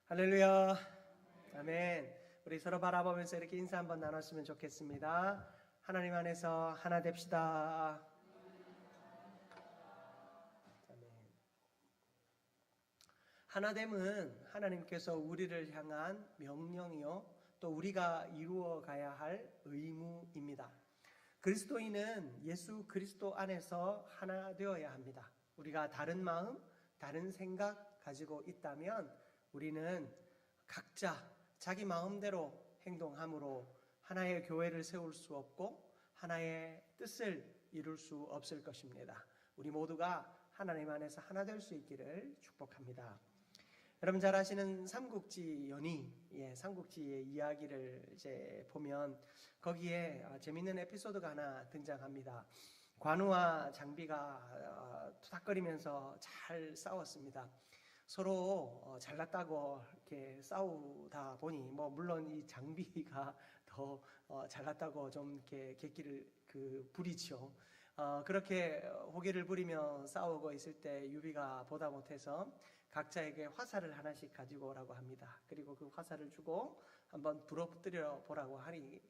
할렐루야. 아멘. 우리 서로 바라보면서 이렇게 인사 한번 나눴으면 좋겠습니다. 하나님 안에서 하나 됩시다. 아멘. 하나됨은 하나님께서 우리를 향한 명령이요, 또 우리가 이루어 가야 할 의무입니다. 그리스도인은 예수 그리스도 안에서 하나 되어야 합니다. 우리가 다른 마음, 다른 생각 가지고 있다면 우리는 각자 자기 마음대로 행동함으로 하나의 교회를 세울 수 없고 하나의 뜻을 이룰 수 없을 것입니다. 우리 모두가 하나님 안에서 하나 될 수 있기를 축복합니다. 여러분 잘 아시는 삼국지 연의, 삼국지의 이야기를 이제 보면 거기에 재미있는 에피소드가 하나 등장합니다. 관우와 장비가 투닥거리면서 잘 싸웠습니다. 서로 잘났다고 이렇게 싸우다 보니 물론 이 장비가 더 잘났다고 좀 이렇게 객기를 부리죠. 그렇게 호기를 부리며 싸우고 있을 때 유비가 보다 못해서 각자에게 화살을 하나씩 가지고 오라고 합니다. 그리고 그 화살을 주고 한번 부러뜨려 보라고 하니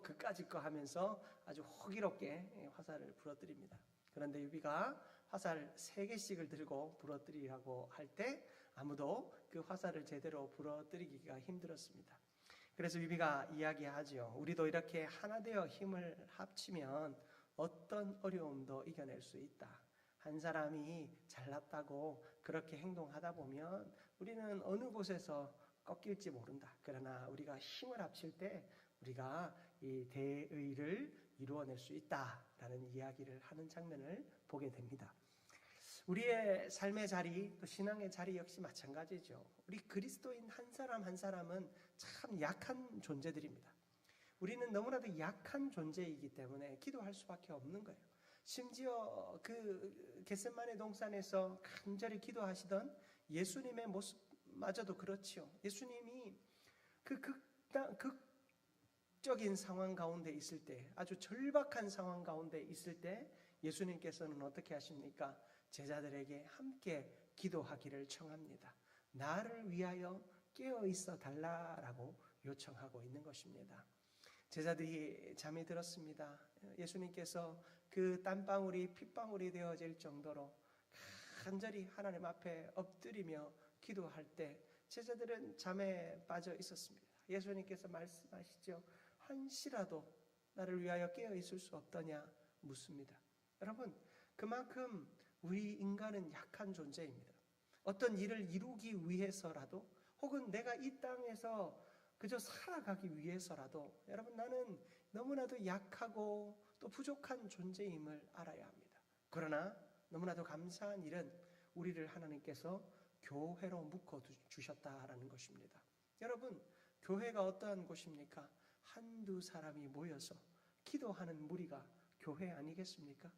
그까짓 거 하면서 아주 호기롭게 화살을 부러뜨립니다. 그런데 유비가 화살 3개씩을 들고 부러뜨리라고 할 때 아무도 그 화살을 제대로 부러뜨리기가 힘들었습니다. 그래서 유비가 이야기하죠. 우리도 이렇게 하나 되어 힘을 합치면 어떤 어려움도 이겨낼 수 있다. 한 사람이 잘났다고 그렇게 행동하다 보면 우리는 어느 곳에서 꺾일지 모른다. 그러나 우리가 힘을 합칠 때 우리가 이 대의를 이루어낼 수 있다라는 이야기를 하는 장면을 보게 됩니다. 우리의 삶의 자리, 또 신앙의 자리 역시 마찬가지죠. 우리 그리스도인 한 사람 한 사람은 참 약한 존재들입니다. 우리는 너무나도 약한 존재이기 때문에 기도할 수밖에 없는 거예요. 심지어 그 겟세마네 동산에서 간절히 기도하시던 예수님의 모습마저도 그렇지요. 예수님이 그 극적인 상황 가운데 있을 때, 아주 절박한 상황 가운데 있을 때 예수님께서는 어떻게 하십니까? 제자들에게 함께 기도하기를 청합니다. 나를 위하여 깨어 있어 달라라고 요청하고 있는 것입니다. 제자들이 잠이 들었습니다. 예수님께서 그 땀방울이 핏방울이 되어질 정도로 간절히 하나님 앞에 엎드리며 기도할 때 제자들은 잠에 빠져 있었습니다. 예수님께서 말씀하시죠. 한시라도 나를 위하여 깨어 있을 수 없더냐 묻습니다. 여러분, 그만큼 우리 인간은 약한 존재입니다. 어떤 일을 이루기 위해서라도 혹은 내가 이 땅에서 그저 살아가기 위해서라도 여러분 나는 너무나도 약하고 또 부족한 존재임을 알아야 합니다. 그러나 너무나도 감사한 일은 우리를 하나님께서 교회로 묶어 주셨다라는 것입니다. 여러분, 교회가 어떠한 곳입니까? 한두 사람이 모여서 기도하는 무리가 교회 아니겠습니까?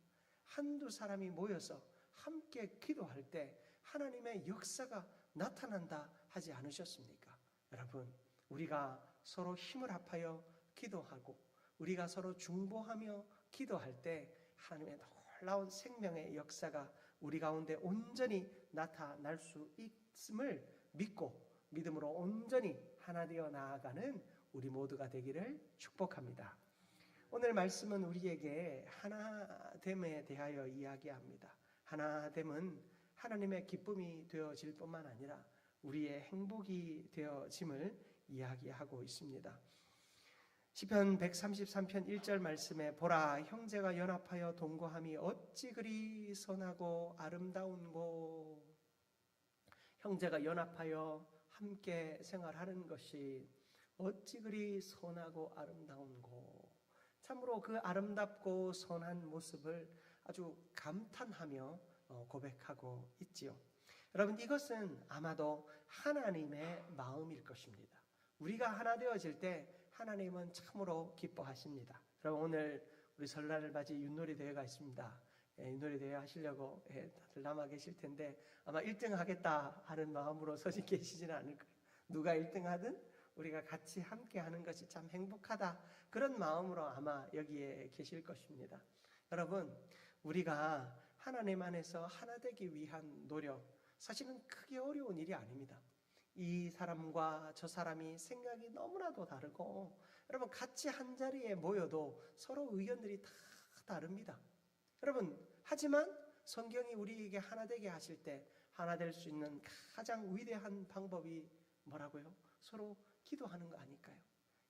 한두 사람이 모여서 함께 기도할 때 하나님의 역사가 나타난다 하지 않으셨습니까? 여러분, 우리가 서로 힘을 합하여 기도하고 우리가 서로 중보하며 기도할 때 하나님의 놀라운 생명의 역사가 우리 가운데 온전히 나타날 수 있음을 믿고 믿음으로 온전히 하나 되어 나아가는 우리 모두가 되기를 축복합니다. 오늘 말씀은 우리에게 하나됨에 대하여 이야기합니다. 하나됨은 하나님의 기쁨이 되어질 뿐만 아니라 우리의 행복이 되어짐을 이야기하고 있습니다. 시편 133편 1절 말씀에 보라 형제가 연합하여 동거함이 어찌 그리 선하고 아름다운고. 형제가 연합하여 함께 생활하는 것이 어찌 그리 선하고 아름다운고. 참으로 그 아름답고 선한 모습을 아주 감탄하며 고백하고 있지요. 여러분, 이것은 아마도 하나님의 마음일 것입니다. 우리가 하나 되어질 때 하나님은 참으로 기뻐하십니다. 여러분, 오늘 우리 설날을 맞이 윷놀이 대회가 있습니다. 윷놀이 대회 하시려고 다들 남아 계실 텐데 아마 1등 하겠다 하는 마음으로 서지 계시지는 않을 거예요. 누가 1등 하든 우리가 같이 함께 하는 것이 참 행복하다, 그런 마음으로 아마 여기에 계실 것입니다. 여러분, 우리가 하나님 안에서 하나 되기 위한 노력, 사실은 크게 어려운 일이 아닙니다. 이 사람과 저 사람이 생각이 너무나도 다르고, 여러분 같이 한 자리에 모여도 서로 의견들이 다 다릅니다. 여러분, 하지만 성경이 우리에게 하나 되게 하실 때 하나 될 수 있는 가장 위대한 방법이 뭐라고요? 서로 기도하는 거 아닐까요?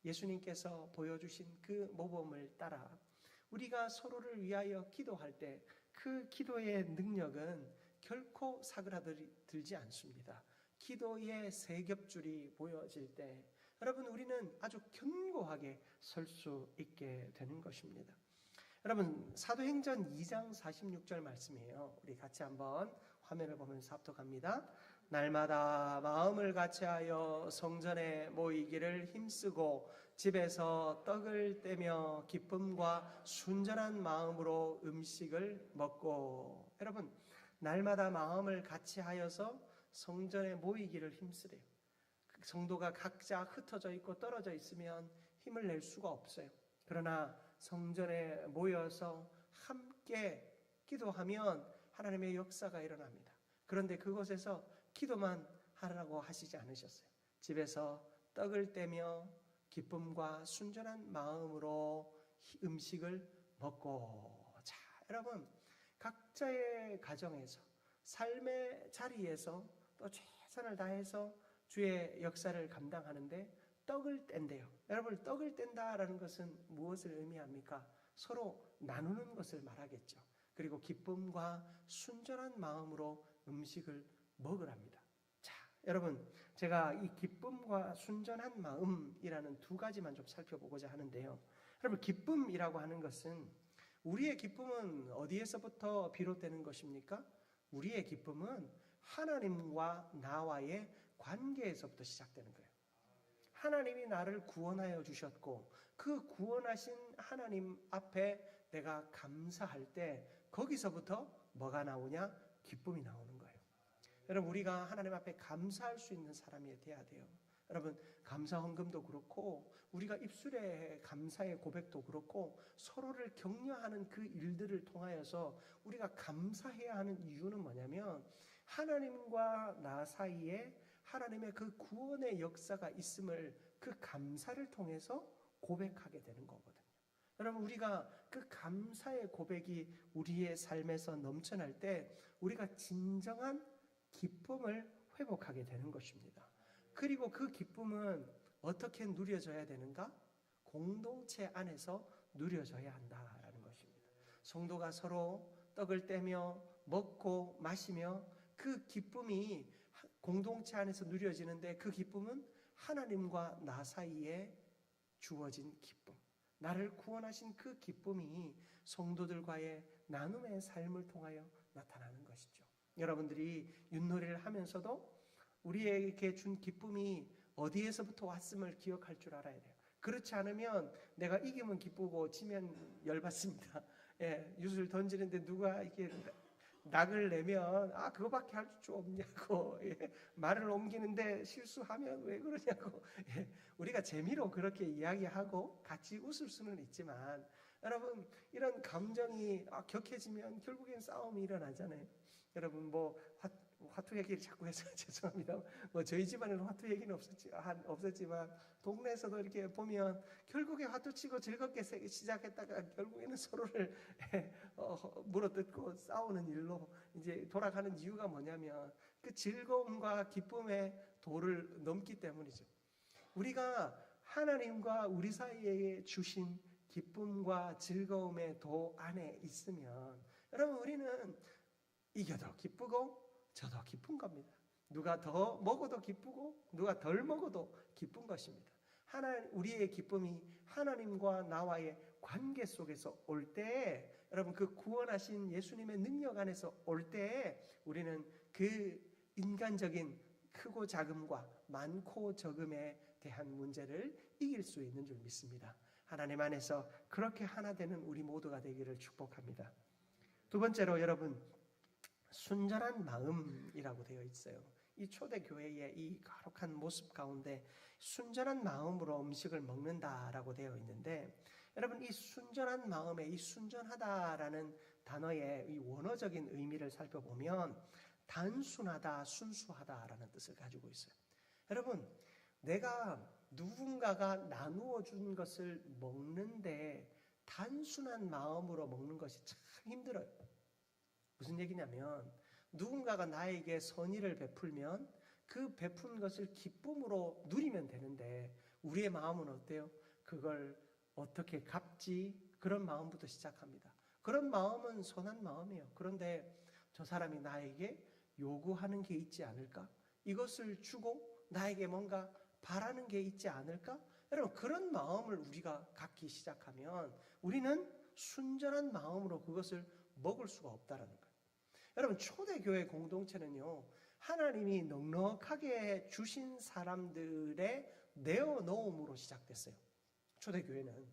예수님께서 보여주신 그 모범을 따라 우리가 서로를 위하여 기도할 때 그 기도의 능력은 결코 사그라들지 않습니다. 기도의 세 겹줄이 보여질 때 여러분, 우리는 아주 견고하게 설 수 있게 되는 것입니다. 여러분, 사도행전 2장 46절 말씀이에요. 우리 같이 한번 화면을 보면서 합독합니다. 날마다 마음을 같이하여 성전에 모이기를 힘쓰고 집에서 떡을 떼며 기쁨과 순전한 마음으로 음식을 먹고. 여러분, 날마다 마음을 같이하여서 성전에 모이기를 힘쓰래요. 성도가 각자 흩어져 있고 떨어져 있으면 힘을 낼 수가 없어요. 그러나 성전에 모여서 함께 기도하면 하나님의 역사가 일어납니다. 그런데 그곳에서 기도만 하라고 하시지 않으셨어요. 집에서 떡을 떼며 기쁨과 순전한 마음으로 음식을 먹고. 자, 여러분, 각자의 가정에서 삶의 자리에서 또 최선을 다해서 주의 역사를 감당하는데 떡을 뗀대요. 여러분, 떡을 뗀다라는 것은 무엇을 의미합니까? 서로 나누는 것을 말하겠죠. 그리고 기쁨과 순전한 마음으로 음식을 먹으랍니다. 자, 여러분, 제가 이 기쁨과 순전한 마음이라는 두 가지만 좀 살펴보고자 하는데요. 여러분, 기쁨이라고 하는 것은, 우리의 기쁨은 어디에서부터 비롯되는 것입니까? 우리의 기쁨은 하나님과 나와의 관계에서부터 시작되는 거예요. 하나님이 나를 구원하여 주셨고 그 구원하신 하나님 앞에 내가 감사할 때 거기서부터 뭐가 나오냐? 기쁨이 나오는 거예요. 여러분, 우리가 하나님 앞에 감사할 수 있는 사람이 돼야 돼요. 여러분, 감사 헌금도 그렇고 우리가 입술의 감사의 고백도 그렇고 서로를 격려하는 그 일들을 통하여서 우리가 감사해야 하는 이유는 뭐냐면, 하나님과 나 사이에 하나님의 그 구원의 역사가 있음을 그 감사를 통해서 고백하게 되는 거거든요. 여러분, 우리가 그 감사의 고백이 우리의 삶에서 넘쳐날 때 우리가 진정한 기쁨을 회복하게 되는 것입니다. 그리고 그 기쁨은 어떻게 누려져야 되는가? 공동체 안에서 누려져야 한다라는 것입니다. 성도가 서로 떡을 떼며 먹고 마시며 그 기쁨이 공동체 안에서 누려지는데, 그 기쁨은 하나님과 나 사이에 주어진 기쁨, 나를 구원하신 그 기쁨이 성도들과의 나눔의 삶을 통하여 나타나는 것이죠. 여러분들이 윷놀이를 하면서도 우리에게 준 기쁨이 어디에서부터 왔음을 기억할 줄 알아야 돼요. 그렇지 않으면 내가 이기면 기쁘고 지면 열받습니다. 예, 윷을 던지는데 누가 이렇게 낙을 내면 그거밖에 할 줄 없냐고, 예, 말을 옮기는데 실수하면 왜 그러냐고, 예, 우리가 재미로 그렇게 이야기하고 같이 웃을 수는 있지만, 여러분, 이런 감정이 격해지면 결국엔 싸움이 일어나잖아요. 여러분, 화투 얘기를 자꾸 해서 죄송합니다. 저희 집안에는 화투 얘기는 없었지만 동네에서도 이렇게 보면 결국에 화투 치고 즐겁게 시작했다가 결국에는 서로를 물어뜯고 싸우는 일로 이제 돌아가는 이유가 뭐냐면 그 즐거움과 기쁨의 도를 넘기 때문이죠. 우리가 하나님과 우리 사이에 주신 기쁨과 즐거움의 도 안에 있으면, 여러분, 우리는 이겨도 기쁘고 저도 기쁜 겁니다. 누가 더 먹어도 기쁘고 누가 덜 먹어도 기쁜 것입니다. 우리의 기쁨이 하나님과 나와의 관계 속에서 올 때, 여러분, 그 구원하신 예수님의 능력 안에서 올 때 우리는 그 인간적인 크고 작음과 많고 적음에 대한 문제를 이길 수 있는 줄 믿습니다. 하나님 안에서 그렇게 하나 되는 우리 모두가 되기를 축복합니다. 두 번째로, 여러분, 순전한 마음이라고 되어 있어요. 이 초대교회의 이 거룩한 모습 가운데 순전한 마음으로 음식을 먹는다라고 되어 있는데, 여러분, 이 순전한 마음에 이 순전하다라는 단어의 이 원어적인 의미를 살펴보면 단순하다, 순수하다라는 뜻을 가지고 있어요. 여러분, 내가 누군가가 나누어 준 것을 먹는데 단순한 마음으로 먹는 것이 참 힘들어요. 무슨 얘기냐면 누군가가 나에게 선의를 베풀면 그 베푼 것을 기쁨으로 누리면 되는데 우리의 마음은 어때요? 그걸 어떻게 갚지? 그런 마음부터 시작합니다. 그런 마음은 선한 마음이에요. 그런데 저 사람이 나에게 요구하는 게 있지 않을까? 이것을 주고 나에게 뭔가 바라는 게 있지 않을까? 여러분, 그런 마음을 우리가 갖기 시작하면 우리는 순전한 마음으로 그것을 먹을 수가 없다라는 거예요. 여러분, 초대교회 공동체는요, 하나님이 넉넉하게 주신 사람들의 내어놓음으로 시작됐어요. 초대교회는.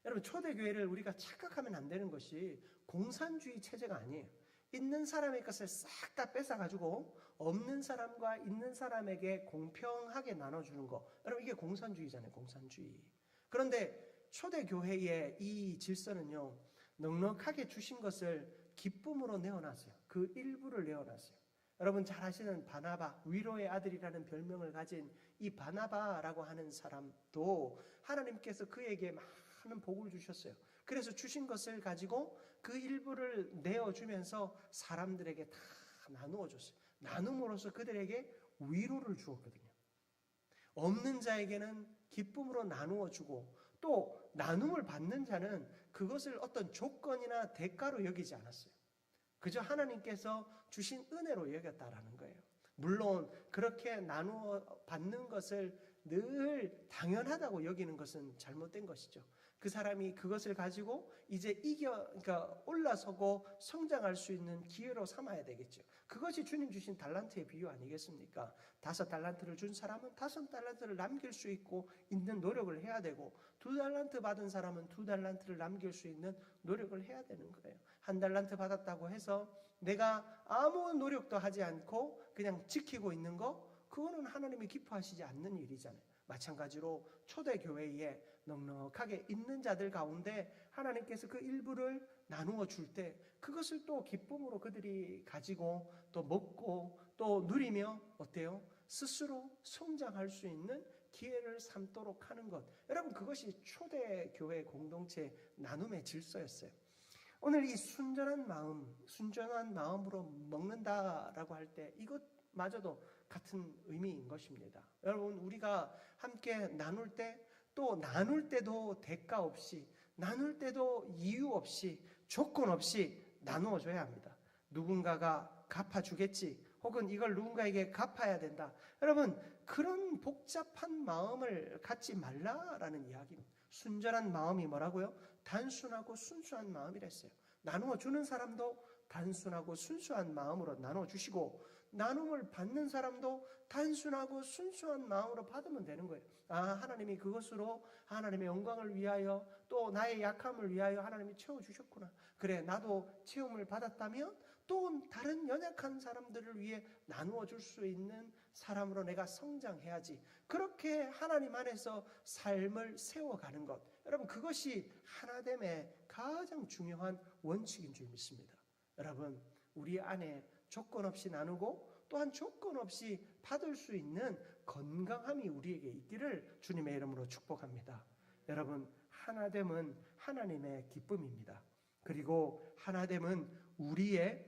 여러분, 초대교회를 우리가 착각하면 안 되는 것이 공산주의 체제가 아니에요. 있는 사람의 것을 싹 다 뺏어가지고 없는 사람과 있는 사람에게 공평하게 나눠주는 거. 여러분, 이게 공산주의잖아요. 공산주의. 그런데 초대교회의 이 질서는요, 넉넉하게 주신 것을 기쁨으로 내어놨어요. 그 일부를 내어놨어요. 여러분 잘 아시는 바나바, 위로의 아들이라는 별명을 가진 이 바나바라고 하는 사람도 하나님께서 그에게 많은 복을 주셨어요. 그래서 주신 것을 가지고 그 일부를 내어주면서 사람들에게 다 나누어 줬어요. 나눔으로써 그들에게 위로를 주었거든요. 없는 자에게는 기쁨으로 나누어 주고 또 나눔을 받는 자는 그것을 어떤 조건이나 대가로 여기지 않았어요. 그저 하나님께서 주신 은혜로 여겼다라는 거예요. 물론 그렇게 나누어 받는 것을 늘 당연하다고 여기는 것은 잘못된 것이죠. 그 사람이 그것을 가지고 이제 그러니까 올라서고 성장할 수 있는 기회로 삼아야 되겠죠. 그것이 주님 주신 달란트의 비유 아니겠습니까? 5달란트를 준 사람은 5달란트를 남길 수 있고 있는 노력을 해야 되고 2달란트 받은 사람은 2달란트를 남길 수 있는 노력을 해야 되는 거예요. 1달란트 받았다고 해서 내가 아무 노력도 하지 않고 그냥 지키고 있는 거, 그거는 하나님이 기뻐하시지 않는 일이잖아요. 마찬가지로 초대교회에 넉넉하게 있는 자들 가운데 하나님께서 그 일부를 나누어 줄 때 그것을 또 기쁨으로 그들이 가지고 또 먹고 또 누리며 어때요? 스스로 성장할 수 있는 기회를 삼도록 하는 것. 여러분, 그것이 초대교회 공동체 나눔의 질서였어요. 오늘 이 순전한 마음으로 먹는다라고 할 때 이것마저도 같은 의미인 것입니다. 여러분, 우리가 함께 나눌 때 또 나눌 때도 대가 없이, 나눌 때도 이유 없이, 조건 없이 나누어 줘야 합니다. 누군가가 갚아주겠지, 혹은 이걸 누군가에게 갚아야 된다. 여러분, 그런 복잡한 마음을 갖지 말라라는 이야기입니다. 순전한 마음이 뭐라고요? 단순하고 순수한 마음이랬어요. 나누어 주는 사람도 단순하고 순수한 마음으로 나누어 주시고 나눔을 받는 사람도 단순하고 순수한 마음으로 받으면 되는 거예요. 하나님이 그것으로 하나님의 영광을 위하여 또 나의 약함을 위하여 하나님이 채워주셨구나. 그래, 나도 채움을 받았다면 또 다른 연약한 사람들을 위해 나누어 줄 수 있는 사람으로 내가 성장해야지. 그렇게 하나님 안에서 삶을 세워가는 것, 여러분, 그것이 하나됨의 가장 중요한 원칙인 줄 믿습니다. 여러분, 우리 안에 조건 없이 나누고 또한 조건 없이 받을 수 있는 건강함이 우리에게 있기를 주님의 이름으로 축복합니다. 여러분, 하나됨은 하나님의 기쁨입니다. 그리고 하나됨은 우리의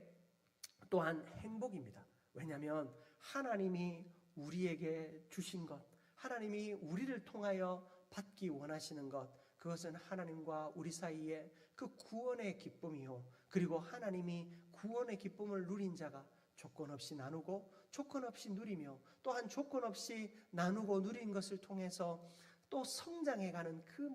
또한 행복입니다. 왜냐하면 하나님이 우리에게 주신 것, 하나님이 우리를 통하여 받기 원하시는 것, 그것은 하나님과 우리 사이에 그 구원의 기쁨이요, 그리고 하나님이 구원의 기쁨을 누린 자가 조건 없이 나누고 조건 없이 누리며 또한 조건 없이 나누고 누린 것을 통해서 또 성장해가는 그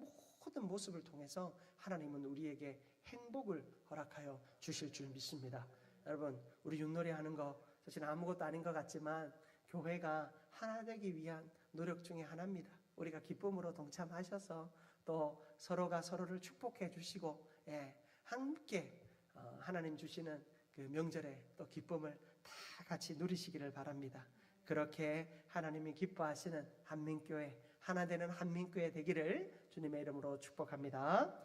모든 모습을 통해서 하나님은 우리에게 행복을 허락하여 주실 줄 믿습니다. 여러분, 우리 윷놀이 하는 거 사실 아무것도 아닌 것 같지만 교회가 하나 되기 위한 노력 중에 하나입니다. 우리가 기쁨으로 동참하셔서 또 서로가 서로를 축복해 주시고 함께 하나님 주시는 그 명절에 또 기쁨을 다 같이 누리시기를 바랍니다. 그렇게 하나님이 기뻐하시는 한민교회, 하나 되는 한민교회 되기를 주님의 이름으로 축복합니다.